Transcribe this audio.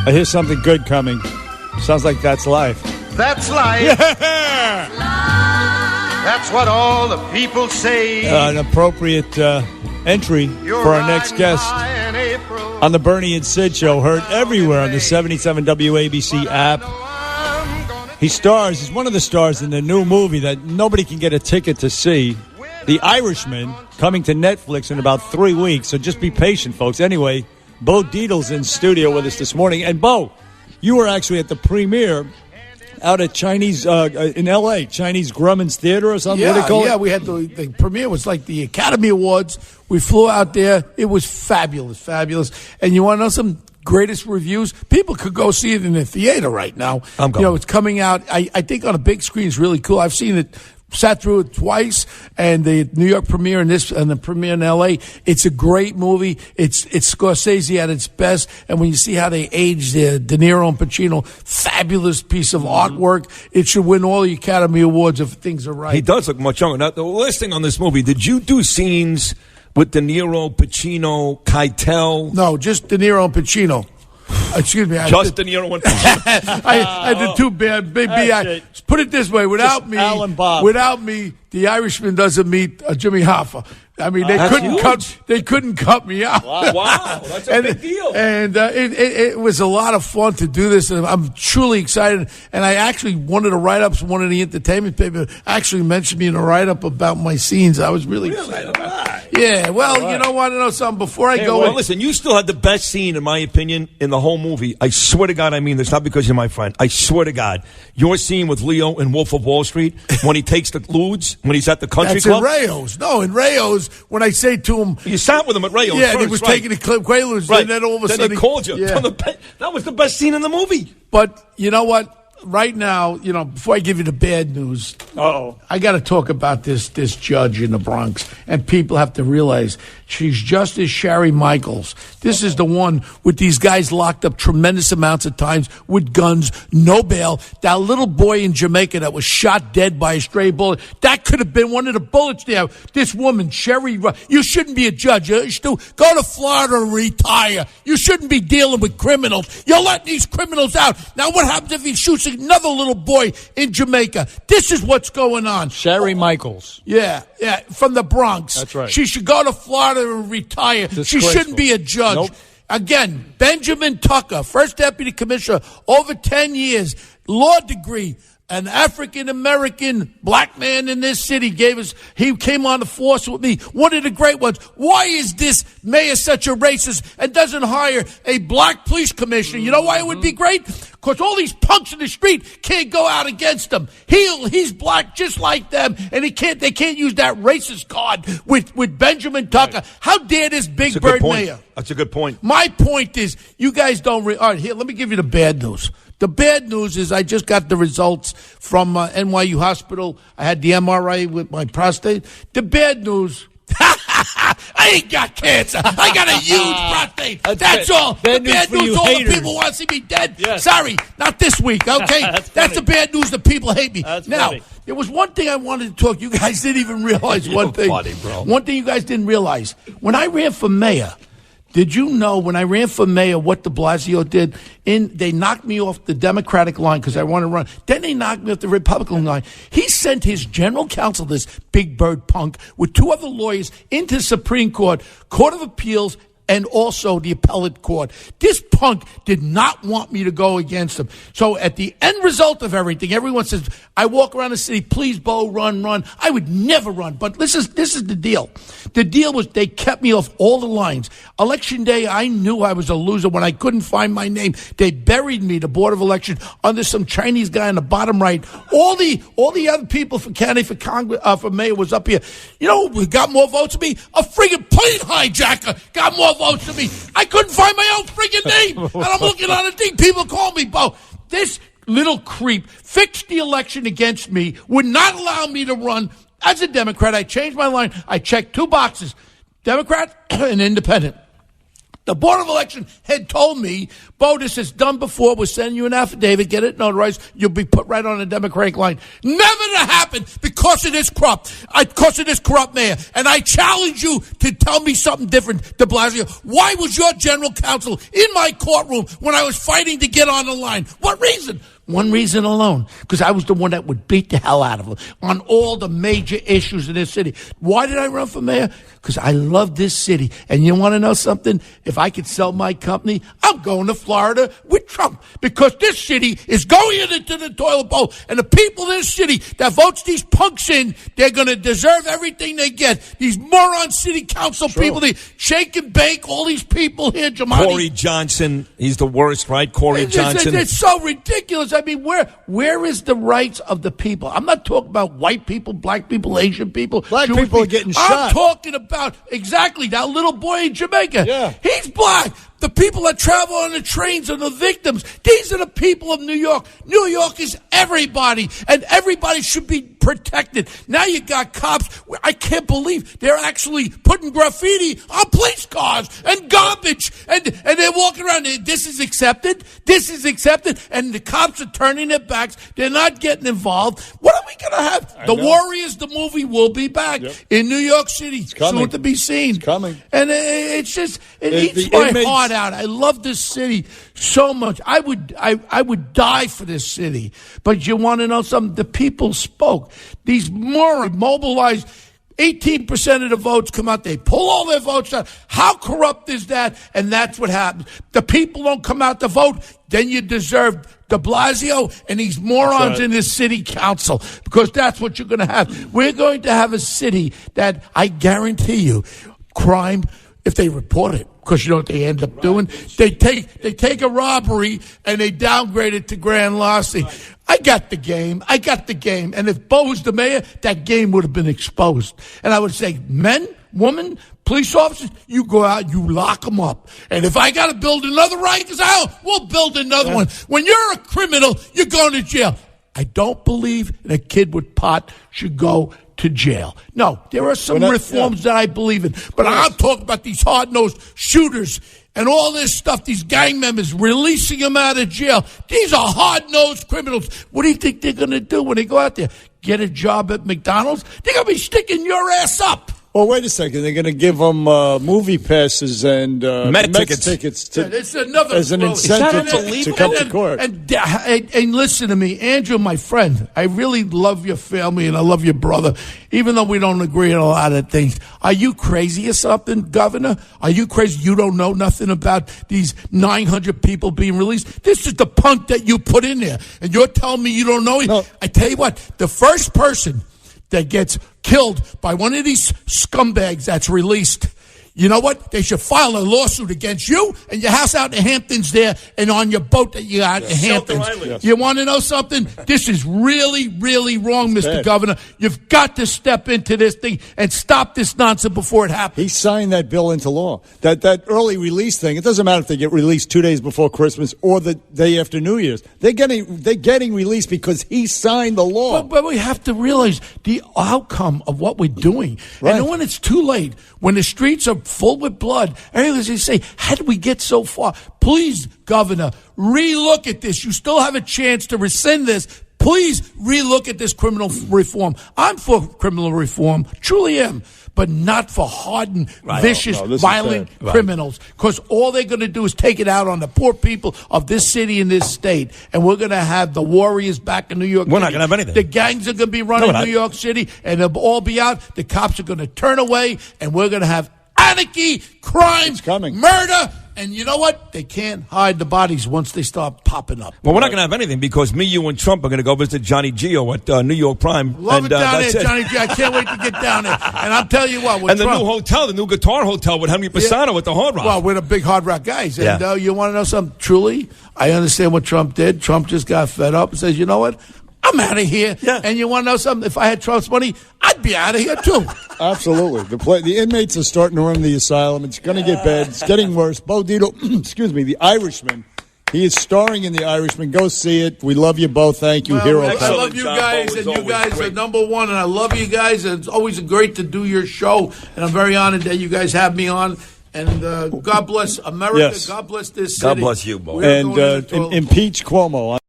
I hear something good coming. Sounds like that's life. That's life. Yeah! That's what all the people say. An appropriate entry for our next guest on the Bernie and Sid Show. Heard everywhere on the 77 WABC app. He's one of the stars in the new movie that nobody can get a ticket to see. The Irishman, coming to Netflix in about 3 weeks. So just be patient, folks. Anyway, Bo Dietl's in studio with us this morning. And Bo, you were actually at the premiere out at Chinese in L.A., Chinese Grumman's Theater or something? Yeah, we had the premiere was like the Academy Awards. We flew out there. It was fabulous. And you want to know some greatest reviews? People could go see it in the theater right now. I'm going. It's coming out. I think on a big screen is really cool. I've seen it. Sat through it twice, and the New York premiere and the premiere in L.A. It's a great movie. It's Scorsese at its best, and when you see how they aged De Niro and Pacino, fabulous piece of artwork. It should win all the Academy Awards if things are right. He does look much younger. Now, the last thing on this movie, did you do scenes with De Niro, Pacino, Keitel? No, just De Niro and Pacino. Excuse me. Just De Niro and Pacino. I did too bad. Put it this way: without me, the Irishman doesn't meet Jimmy Hoffa. I mean, they couldn't cut me out. Wow, that's a big deal. And it was a lot of fun to do this, and I'm truly excited. And I actually, one of the write-ups, one of the entertainment papers actually mentioned me in a write-up about my scenes. I was really excited about it. Yeah, well, you know what? I know something. Before I go... Well, listen, you still had the best scene, in my opinion, in the whole movie. I swear to God, I mean this, not because you're my friend. I swear to God. Your scene with Leo in Wolf of Wall Street, when he takes the ludes, when he's at the country club. That's in Rayos. No, in Rayos, when I say to him... You sat with him at Rayos Yeah, first, he was taking the Quaaludes, right. And then all of a then sudden... he called you. Yeah. That was the best scene in the movie. But you know what? Right now, before I give you the bad news, I got to talk about this judge in the Bronx, and people have to realize she's Justice Sherry Michaels. This is the one with these guys locked up tremendous amounts of times with guns, no bail. That little boy in Jamaica that was shot dead by a stray bullet, that could have been one of the bullets there. This woman, Sherry, you shouldn't be a judge. You should go to Florida and retire. You shouldn't be dealing with criminals. You're letting these criminals out. Now, what happens if he shoots another little boy in Jamaica? This is what's going on. Sherry Michaels. Yeah, from the Bronx. That's right. She should go to Florida and retire. She shouldn't be a judge. Nope. Again, Benjamin Tucker, first deputy commissioner, over 10 years, law degree, an African-American black man in this city he came on the force with me, one of the great ones. Why is this mayor such a racist and doesn't hire a black police commissioner? You know why it would be great? Because all these punks in the street can't go out against him. He's black just like them, and they can't use that racist card with Benjamin Tucker. Right. How dare this Big Bird mayor? That's a good point. My point is, you guys don't... all right, here, let me give you the bad news. The bad news is I just got the results from NYU Hospital. I had the MRI with my prostate. The bad news... I ain't got cancer. I got a huge prostate. That's all. The bad news, all the people want to see me dead. Yes. Sorry, not this week, okay? That's the bad news. The people hate me. Now, there was one thing I wanted to talk. You guys didn't even realize one thing. Funny, bro. One thing you guys didn't realize. When I ran for mayor... Did you know when I ran for mayor what de Blasio did? They knocked me off the Democratic line because I want to run. Then they knocked me off the Republican line. He sent his general counsel, this Big Bird punk, with two other lawyers into the Supreme Court, Court of Appeals, and also the appellate court. This punk did not want me to go against him. So at the end result of everything, everyone says, I walk around the city, please, Bo, run. I would never run. But this is the deal. The deal was they kept me off all the lines. Election day, I knew I was a loser when I couldn't find my name. They buried me, the Board of Elections, under some Chinese guy in the bottom right. All the other people for candidate for Congress, for mayor was up here. You know who got more votes than me? A friggin' plane hijacker got more votes than me. I couldn't find my own friggin' name. And I'm looking on the thing. People call me, Bo. This little creep fixed the election against me, would not allow me to run as a Democrat. I changed my line. I checked two boxes, Democrat and independent. The Board of Election had told me, Bo, this is done before. We're sending you an affidavit. Get it notarized. You'll be put right on the Democratic line. Never to happen because of this corrupt mayor. And I challenge you to tell me something different, de Blasio. Why was your general counsel in my courtroom when I was fighting to get on the line? What reason? One reason alone, because I was the one that would beat the hell out of him on all the major issues in this city. Why did I run for mayor? Because I love this city. And you want to know something? If I could sell my company, I'm going to Florida with Trump, because this city is going into the toilet bowl. And the people in this city that votes these punks in, they're going to deserve everything they get. These moron city council people, they shake and bake all these people here, Jamani. Corey Johnson, he's the worst, right? Corey Johnson. It's so ridiculous. I mean, where is the rights of the people? I'm not talking about white people, black people, Asian people. Black Jewish people are getting shot. I'm talking about exactly that little boy in Jamaica. Yeah. He's black. The people that travel on the trains are the victims. These are the people of New York. New York is everybody, and everybody should be protected. Now you got cops. I can't believe they're actually putting graffiti on police cars and garbage, and they're walking around. This is accepted. This is accepted, and the cops are turning their backs. They're not getting involved. What are we going to have? The Warriors, the movie, will be back in New York City. Soon to be seen. It's coming. And it's just, it eats my heart out. I love this city so much. I would die for this city. But you want to know something? The people spoke. These morons mobilized. 18% of the votes come out. They pull all their votes out. How corrupt is that? And that's what happens. The people don't come out to vote. Then you deserve de Blasio and these morons in this city council, because that's what you're going to have. We're going to have a city that, I guarantee you, crime, if they report it, because you know what they end up doing? They take a robbery and they downgrade it to grand larceny. I got the game. And if Bo was the mayor, that game would have been exposed. And I would say, men, women, police officers, you go out, you lock them up. And if I got to build another Rikers Island, we'll build another one. When you're a criminal, you're going to jail. I don't believe that a kid with pot should go to jail. No, there are some reforms that I believe in. But I'm talking about these hard-nosed shooters and all this stuff, these gang members, releasing them out of jail. These are hard-nosed criminals. What do you think they're going to do when they go out there? Get a job at McDonald's? They're going to be sticking your ass up. Well, wait a second. They're going to give them movie passes and Mets tickets it's another as an incentive to come to court. And listen to me, Andrew, my friend. I really love your family and I love your brother, even though we don't agree on a lot of things. Are you crazy or something, Governor? Are you crazy? You don't know nothing about these 900 people being released? This is the punk that you put in there, and you're telling me you don't know it? No. I tell you what, the first person that gets killed by one of these scumbags that's released, you know what? They should file a lawsuit against you and your house out in the Hamptons there and on your boat that you got in the Hamptons. You want to know something? This is really, really wrong, Mr. Governor. You've got to step into this thing and stop this nonsense before it happens. He signed that bill into law. That early release thing, it doesn't matter if they get released 2 days before Christmas or the day after New Year's. They're getting released because he signed the law. But we have to realize the outcome of what we're doing. Right. And when it's too late, when the streets are full with blood, and they say, how did we get so far? Please, Governor, relook at this. You still have a chance to rescind this. Please relook at this criminal reform. I'm for criminal reform, truly am, but not for hardened, vicious, violent criminals, because all they're going to do is take it out on the poor people of this city and this state, and we're going to have the Warriors back in New York City. We're not going to have anything. The gangs are going to be running New York City, and they'll all be out. The cops are going to turn away, and we're going to have anarchy, crime, murder, and you know what? They can't hide the bodies once they start popping up. Well, we're not going to have anything because me, you, and Trump are going to go visit Johnny Gio at New York Prime. Love it down there, Johnny Gio. I can't wait to get down there. And I'm telling you what, and the new hotel, the new guitar hotel with Henry Pisano at the Hard Rock. Well, we're the big Hard Rock guys. And you want to know something? Truly, I understand what Trump did. Trump just got fed up and says, you know what? I'm out of here. Yeah. And you want to know something? If I had Trump's money, I'd be out of here, too. Absolutely. The inmates are starting to run the asylum. It's going to get bad. It's getting worse. Bo Dietl, excuse me, The Irishman. He is starring in The Irishman. Go see it. We love you both. Thank you. Hero. I love you guys, and you guys are number one, and I love you guys, and it's always great to do your show, and I'm very honored that you guys have me on. And God bless America. Yes. God bless this city. God bless you, Bo. We're And going in the toilet. impeach Cuomo.